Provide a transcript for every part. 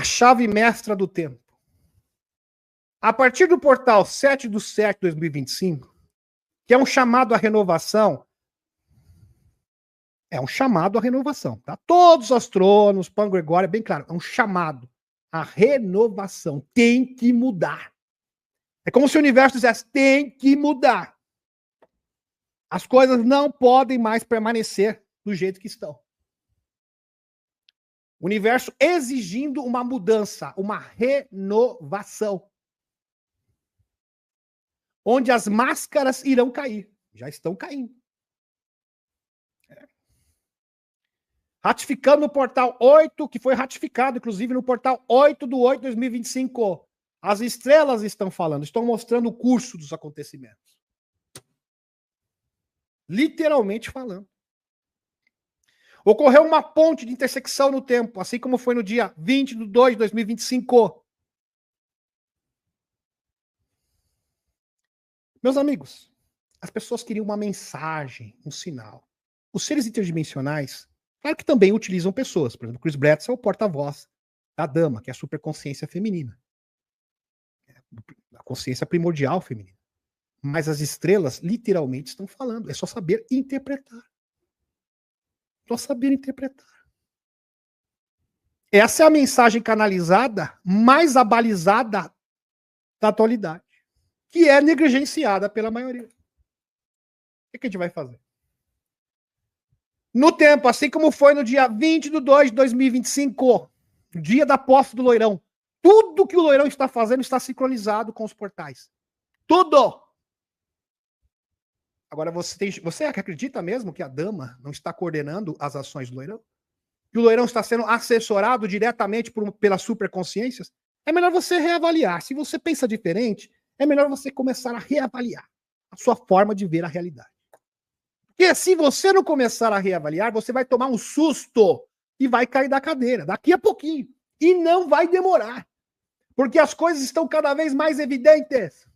a chave mestra do tempo. A partir do portal 7/7/2025, que é um chamado à renovação, tá? Todos os astrônomos, Pan Gregório, é bem claro, é um chamado à renovação. Tem que mudar. É como se o universo dissesse, tem que mudar. As coisas não podem mais permanecer do jeito que estão. O universo exigindo uma mudança, uma renovação. Onde as máscaras irão cair. Já estão caindo. Ratificando no portal 8, que foi ratificado, inclusive, no portal 8/8/2025. As estrelas estão falando, estão mostrando o curso dos acontecimentos. Literalmente falando. Ocorreu uma ponte de intersecção no tempo, assim como foi no dia 20/2/2025. Meus amigos, as pessoas queriam uma mensagem, um sinal. Os seres interdimensionais, claro que também utilizam pessoas. Por exemplo, Chris Bretzel é o porta-voz da dama, que é a superconsciência feminina. A consciência primordial feminina. Mas as estrelas literalmente estão falando. É só saber interpretar. Só saber interpretar. Essa é a mensagem canalizada mais abalizada da atualidade, que é negligenciada pela maioria. O que a gente vai fazer? No tempo, assim como foi no dia 20/2/2025, dia da posse do Loirão, tudo que o Loirão está fazendo está sincronizado com os portais. Tudo! Agora, você acredita mesmo que a dama não está coordenando as ações do Loirão? Que o Loirão está sendo assessorado diretamente pelas superconsciências? É melhor você reavaliar. Se você pensa diferente, é melhor você começar a reavaliar a sua forma de ver a realidade. Porque se você não começar a reavaliar, você vai tomar um susto e vai cair da cadeira daqui a pouquinho. E não vai demorar. Porque as coisas estão cada vez mais evidentes.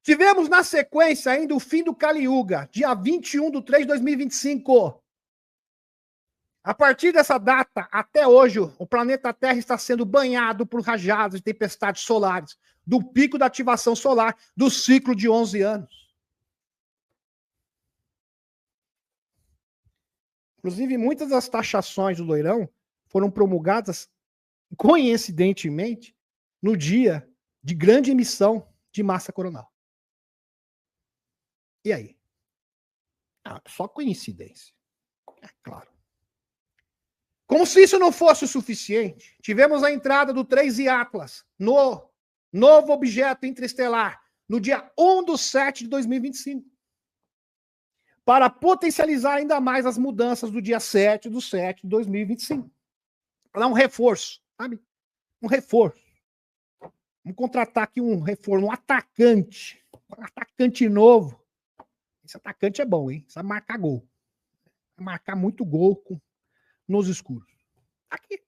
Tivemos na sequência ainda o fim do Kali Yuga, dia 21/3/2025. A partir dessa data, até hoje, o planeta Terra está sendo banhado por rajadas de tempestades solares, do pico da ativação solar, do ciclo de 11 anos. Inclusive, muitas das taxações do Loirão foram promulgadas, coincidentemente, no dia de grande emissão de massa coronal. E aí? Só coincidência. É claro. Como se isso não fosse o suficiente, tivemos a entrada do 3I Atlas no novo objeto interestelar no dia 1/7/2025. Para potencializar ainda mais as mudanças do dia 7/7/2025. Para dar um reforço, sabe? Um reforço. Vamos contratar aqui um reforço, um atacante novo. Esse atacante é bom, hein? Sabe marcar gol. Vai marcar muito gol nos escuros. Aqui.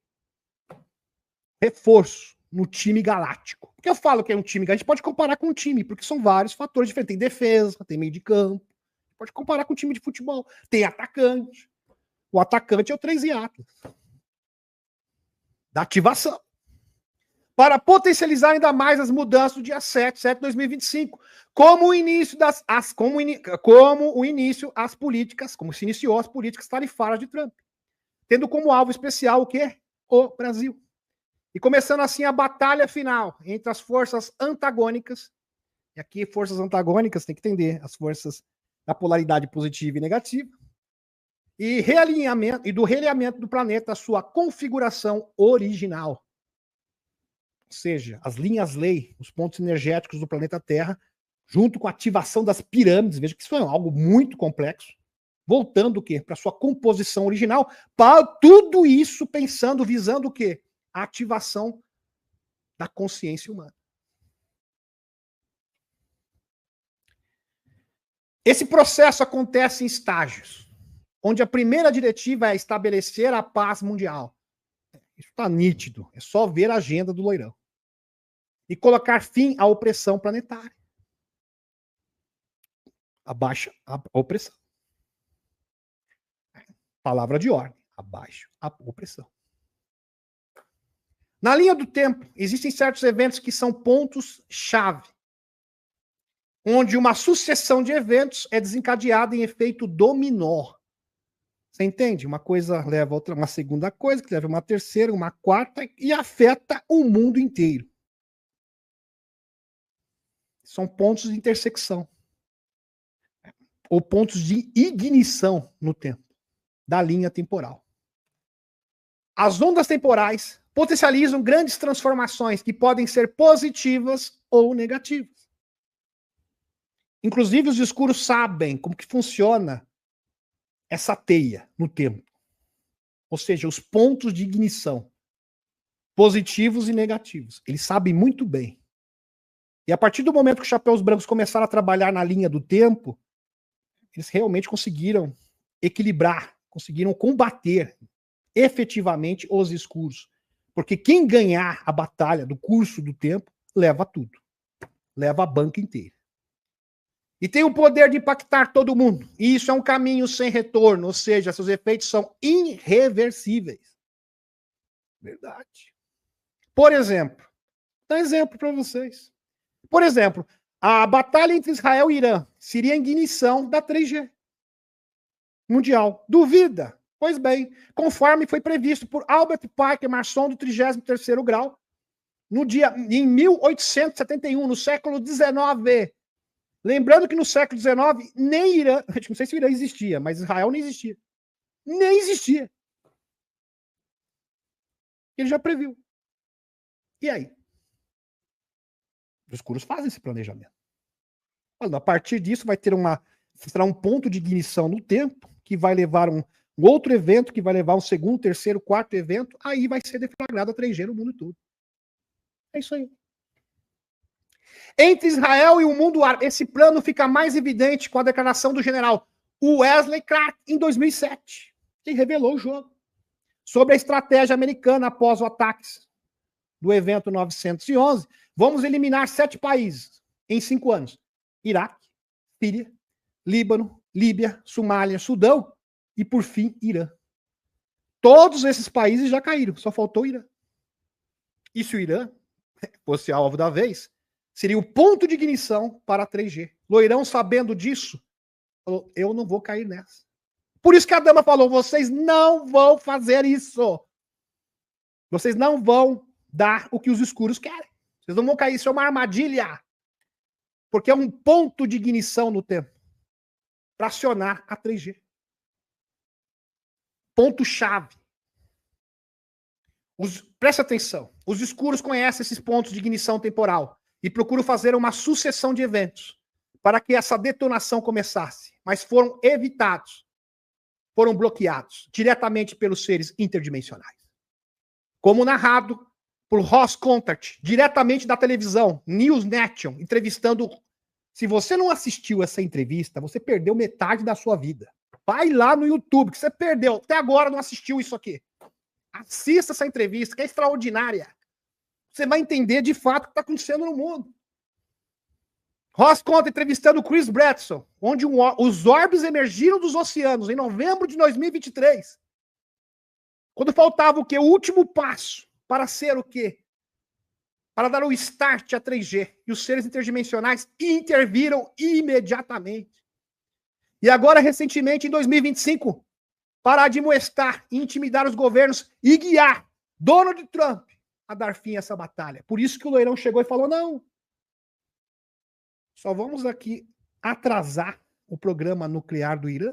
Reforço no time galáctico. Por que eu falo que é um time galáctico? A gente pode comparar com um time, porque são vários fatores diferentes. Tem defesa, tem meio de campo. Pode comparar com um time de futebol. Tem atacante. O atacante é o 3I Atlas. Da ativação. Para potencializar ainda mais as mudanças do dia 7/7/2025. Como o início as políticas, como se iniciou as políticas tarifárias de Trump. Tendo como alvo especial o quê? O Brasil. E começando assim a batalha final entre as forças antagônicas. E aqui, forças antagônicas, tem que entender, as forças da polaridade positiva e negativa. E do realinhamento do planeta à sua configuração original. Ou seja, as linhas-lei, os pontos energéticos do planeta Terra, junto com a ativação das pirâmides, veja que isso é algo muito complexo, voltando o quê? Para sua composição original, para tudo isso pensando, visando o quê? A ativação da consciência humana. Esse processo acontece em estágios, onde a primeira diretiva é estabelecer a paz mundial. Isso está nítido, é só ver a agenda do Loirão. E colocar fim à opressão planetária. Abaixa a opressão. Palavra de ordem. Abaixo a opressão. Na linha do tempo, existem certos eventos que são pontos-chave, onde uma sucessão de eventos é desencadeada em efeito dominó. Você entende? Uma coisa leva a outra, uma segunda coisa, que leva a uma terceira, uma quarta, e afeta o mundo inteiro. São pontos de intersecção. Ou pontos de ignição no tempo, da linha temporal. As ondas temporais potencializam grandes transformações que podem ser positivas ou negativas. Inclusive, os escuros sabem como que funciona essa teia no tempo. Ou seja, os pontos de ignição, positivos e negativos. Eles sabem muito bem. E a partir do momento que os chapéus brancos começaram a trabalhar na linha do tempo, eles realmente conseguiram equilibrar, conseguiram combater efetivamente os escuros. Porque quem ganhar a batalha do curso do tempo, leva tudo. Leva a banca inteira. E tem o poder de impactar todo mundo. E isso é um caminho sem retorno, ou seja, seus efeitos são irreversíveis. Verdade. Por exemplo, vou dar um exemplo para vocês. Por exemplo, a batalha entre Israel e Irã seria a ignição da 3G mundial. Duvida? Pois bem, conforme foi previsto por Albert Parker, maçom do 33º grau, no dia, em 1871, no século XIX. Lembrando que no século XIX, nem Irã, não sei se o Irã existia, mas Israel nem existia. Nem existia. Ele já previu. E aí? Os escuros fazem esse planejamento. A partir disso, será um ponto de ignição no tempo, que vai levar um outro evento, que vai levar um segundo, terceiro, quarto evento, aí vai ser deflagrado a 3G no mundo todo. É isso aí. Entre Israel e o mundo árabe, esse plano fica mais evidente com a declaração do general Wesley Clark em 2007, que revelou o jogo sobre a estratégia americana após o ataque do evento 911. Vamos eliminar 7 países em 5 anos: Iraque, Síria, Líbano, Líbia, Somália, Sudão e, por fim, Irã. Todos esses países já caíram, só faltou o Irã. E se o Irã fosse alvo da vez, seria o ponto de ignição para a 3G. Loirão, sabendo disso, falou: eu não vou cair nessa. Por isso que a dama falou: vocês não vão fazer isso. Vocês não vão dar o que os escuros querem. Vocês não vão cair, isso é uma armadilha. Porque é um ponto de ignição no tempo para acionar a 3G. Ponto-chave. Preste atenção. Os escuros conhecem esses pontos de ignição temporal e procuram fazer uma sucessão de eventos para que essa detonação começasse, mas foram evitados, foram bloqueados diretamente pelos seres interdimensionais. Como narrado por Ross Contact, diretamente da televisão, News Nation, entrevistando. Se você não assistiu essa entrevista, você perdeu metade da sua vida. Vai lá no YouTube, que você perdeu. Até agora não assistiu isso aqui. Assista essa entrevista, que é extraordinária. Você vai entender de fato o que está acontecendo no mundo. Ross Contact entrevistando Chris Bredson, onde os orbes emergiram dos oceanos em novembro de 2023. Quando faltava o quê? O último passo para ser o quê? Para dar o start a 3G. E os seres interdimensionais interviram imediatamente. E agora, recentemente, em 2025, para admoestar e intimidar os governos e guiar Donald Trump a dar fim a essa batalha. Por isso que o Loirão chegou e falou: não, só vamos aqui atrasar o programa nuclear do Irã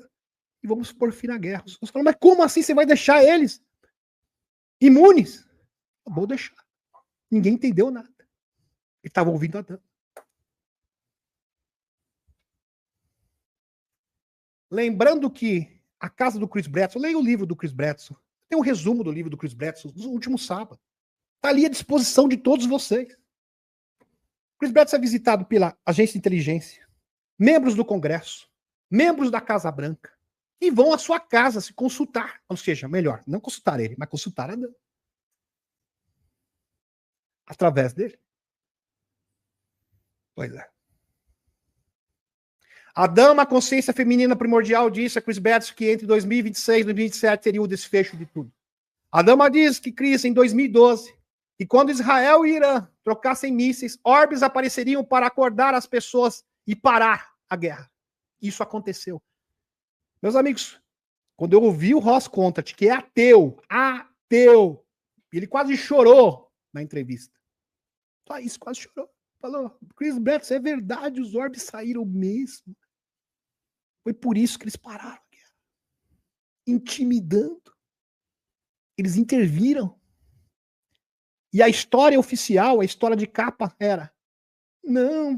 e vamos pôr fim na guerra. Os caras falam: mas como assim você vai deixar eles imunes? Vou deixar. Ninguém entendeu nada. Ele estava ouvindo a dama. Lembrando que a casa do Chris Bredson, leia o livro do Chris Bredson. Tem um resumo do livro do Chris Bredson no último sábado. Está ali à disposição de todos vocês. Chris Bredson é visitado pela agência de inteligência, membros do Congresso, membros da Casa Branca, e vão à sua casa se consultar. Ou seja, melhor, não consultar ele, mas consultar a dama. Através dele. Pois é. A dama, a consciência feminina primordial, disse a Chris Betts que entre 2026 e 2027 seria o desfecho de tudo. A dama diz que cria em 2012 que quando Israel e Irã trocassem mísseis, orbes apareceriam para acordar as pessoas e parar a guerra. Isso aconteceu. Meus amigos, quando eu ouvi o Ross Contat, que é ateu, ele quase chorou na entrevista. Só isso, quase chorou. Falou, Chris Betts, é verdade, os orbes saíram mesmo. Foi por isso que eles pararam a guerra. Intimidando. Eles interviram. E a história oficial, a história de capa era, não,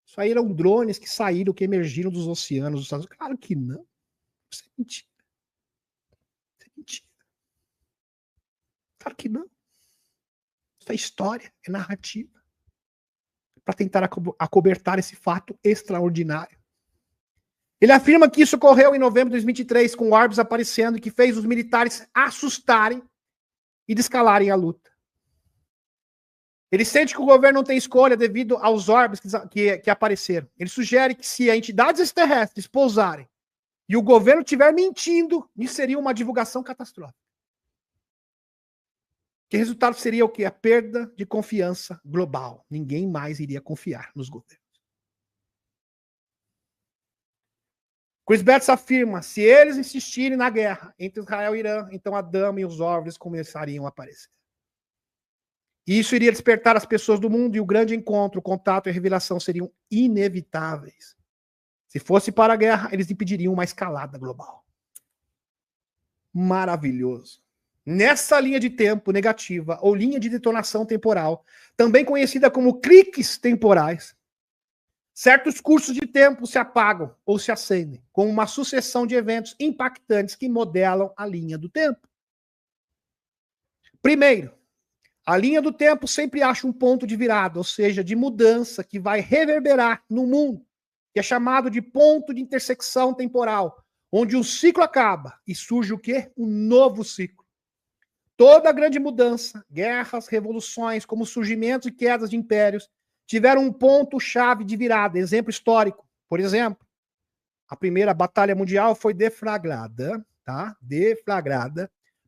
isso aí eram drones que saíram, que emergiram dos oceanos dos Estados Unidos. Claro que não. Isso é mentira. Isso é mentira. Claro que não. Isso é história, é narrativa. Para tentar acobertar esse fato extraordinário. Ele afirma que isso ocorreu em novembro de 2023, com orbes aparecendo, que fez os militares assustarem e descalarem a luta. Ele sente que o governo não tem escolha devido aos orbes que apareceram. Ele sugere que se as entidades extraterrestres pousarem e o governo estiver mentindo, isso seria uma divulgação catastrófica. Que resultado seria o quê? A perda de confiança global. Ninguém mais iria confiar nos governos. Chris Betts afirma, se eles insistirem na guerra entre Israel e Irã, então a dama e os orbes começariam a aparecer. E isso iria despertar as pessoas do mundo e o grande encontro, o contato e a revelação seriam inevitáveis. Se fosse para a guerra, eles impediriam uma escalada global. Maravilhoso. Nessa linha de tempo negativa, ou linha de detonação temporal, também conhecida como cliques temporais, certos cursos de tempo se apagam ou se acendem, com uma sucessão de eventos impactantes que modelam a linha do tempo. Primeiro, a linha do tempo sempre acha um ponto de virada, ou seja, de mudança que vai reverberar no mundo, que é chamado de ponto de intersecção temporal, onde um ciclo acaba e surge o quê? Um novo ciclo. Toda grande mudança, guerras, revoluções, como surgimentos e quedas de impérios, tiveram um ponto-chave de virada, exemplo histórico. Por exemplo, a primeira batalha mundial foi deflagrada,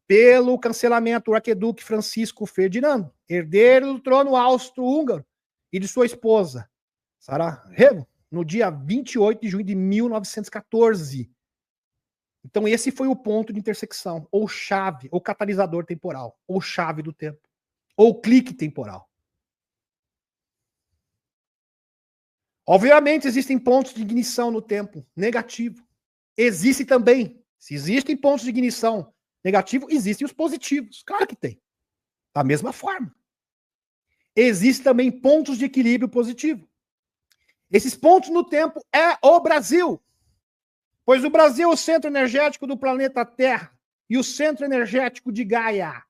pelo cancelamento do arquiduque Francisco Ferdinando, herdeiro do trono austro-húngaro, e de sua esposa, Sarajevo, no dia 28 de junho de 1914. Então esse foi o ponto de intersecção, ou chave, ou catalisador temporal, ou chave do tempo, ou clique temporal. Obviamente existem pontos de ignição no tempo negativo. Existe também, se existem pontos de ignição negativo, existem os positivos. Claro que tem. Da mesma forma. Existem também pontos de equilíbrio positivo. Esses pontos no tempo é o Brasil. Pois o Brasil é o centro energético do planeta Terra e o centro energético de Gaia.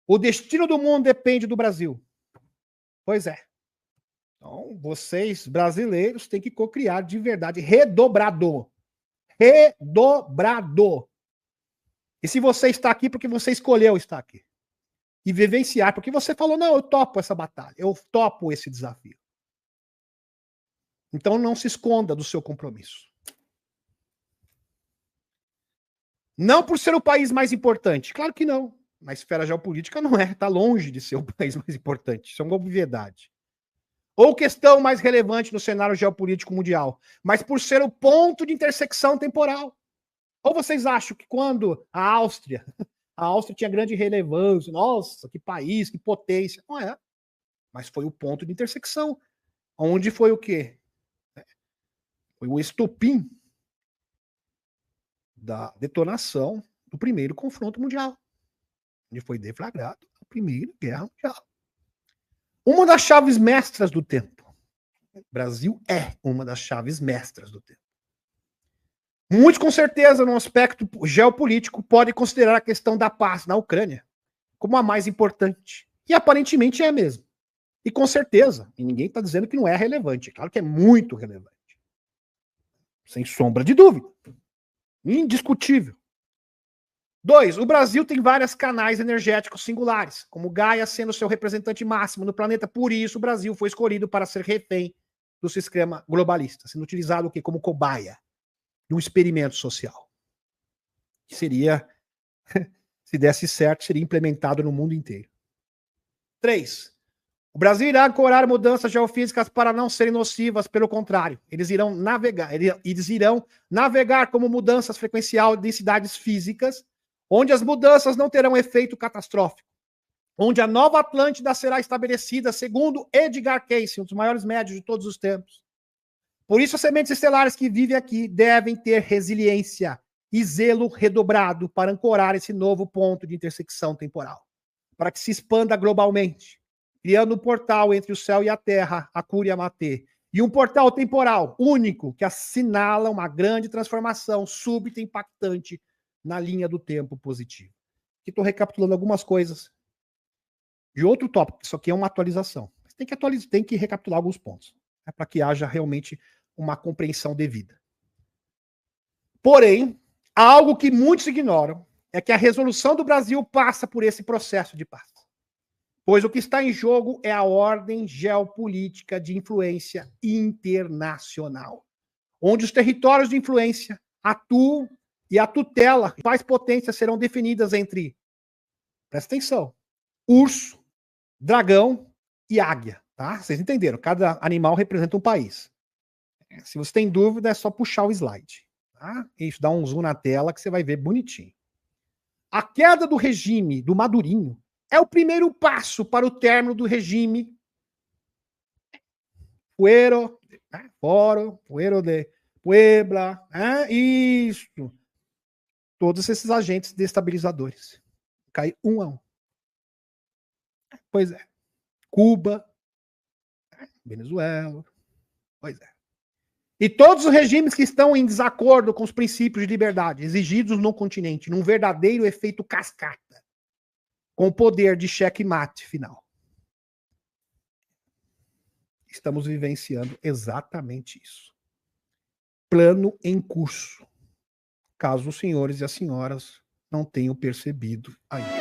O destino do mundo depende do Brasil. Pois é. Então, vocês, brasileiros, têm que cocriar de verdade, redobrado. Redobrado. E se você está aqui porque você escolheu estar aqui. E vivenciar, porque você falou, não, eu topo essa batalha, eu topo esse desafio. Então não se esconda do seu compromisso. Não por ser o país mais importante, claro que não. Na esfera geopolítica não é, está longe de ser o país mais importante, isso é uma obviedade. Ou questão mais relevante no cenário geopolítico mundial, mas por ser o ponto de intersecção temporal. Ou vocês acham que quando a Áustria tinha grande relevância, nossa, que país, que potência, não é. Mas foi o ponto de intersecção, onde foi o quê? Foi o estopim da detonação do primeiro confronto mundial, onde foi deflagrado a Primeira Guerra Mundial. Uma das chaves mestras do tempo. O Brasil é uma das chaves mestras do tempo. Muitos, com certeza, no aspecto geopolítico, podem considerar a questão da paz na Ucrânia como a mais importante. E aparentemente é mesmo. E com certeza, e ninguém está dizendo que não é relevante. É claro que é muito relevante. Sem sombra de dúvida. Indiscutível. 2. O Brasil tem vários canais energéticos singulares, como Gaia sendo seu representante máximo no planeta. Por isso, o Brasil foi escolhido para ser refém do sistema globalista, sendo utilizado o quê? Como cobaia de um experimento social. Que seria, se desse certo, seria implementado no mundo inteiro. 3. O Brasil irá ancorar mudanças geofísicas para não serem nocivas, pelo contrário, eles irão navegar como mudanças frequencial de densidades físicas, onde as mudanças não terão efeito catastrófico, onde a nova Atlântida será estabelecida, segundo Edgar Cayce, um dos maiores médios de todos os tempos. Por isso, as sementes estelares que vivem aqui devem ter resiliência e zelo redobrado para ancorar esse novo ponto de intersecção temporal, para que se expanda globalmente, criando um portal entre o céu e a terra, a Curia Matê, e um portal temporal único que assinala uma grande transformação súbita e impactante na linha do tempo positivo. Aqui estou recapitulando algumas coisas de outro tópico, isso aqui é uma atualização. Mas tem que recapitular alguns pontos, né, para que haja realmente uma compreensão devida. Porém, algo que muitos ignoram é que a resolução do Brasil passa por esse processo de paz. Pois o que está em jogo é a ordem geopolítica de influência internacional, onde os territórios de influência atuam e a tutela, quais potências serão definidas entre, presta atenção, urso, dragão e águia, tá? Vocês entenderam? Cada animal representa um país. Se você tem dúvida, é só puxar o slide, tá? Isso, dá um zoom na tela que você vai ver bonitinho. A queda do regime do Madurinho é o primeiro passo para o término do regime Fuero de Puebla, isso. Todos esses agentes destabilizadores. Cai um a um. Pois é. Cuba, Venezuela, pois é. E todos os regimes que estão em desacordo com os princípios de liberdade exigidos no continente, num verdadeiro efeito cascata, com o poder de checkmate final. Estamos vivenciando exatamente isso. Plano em curso. Caso os senhores e as senhoras não tenham percebido ainda.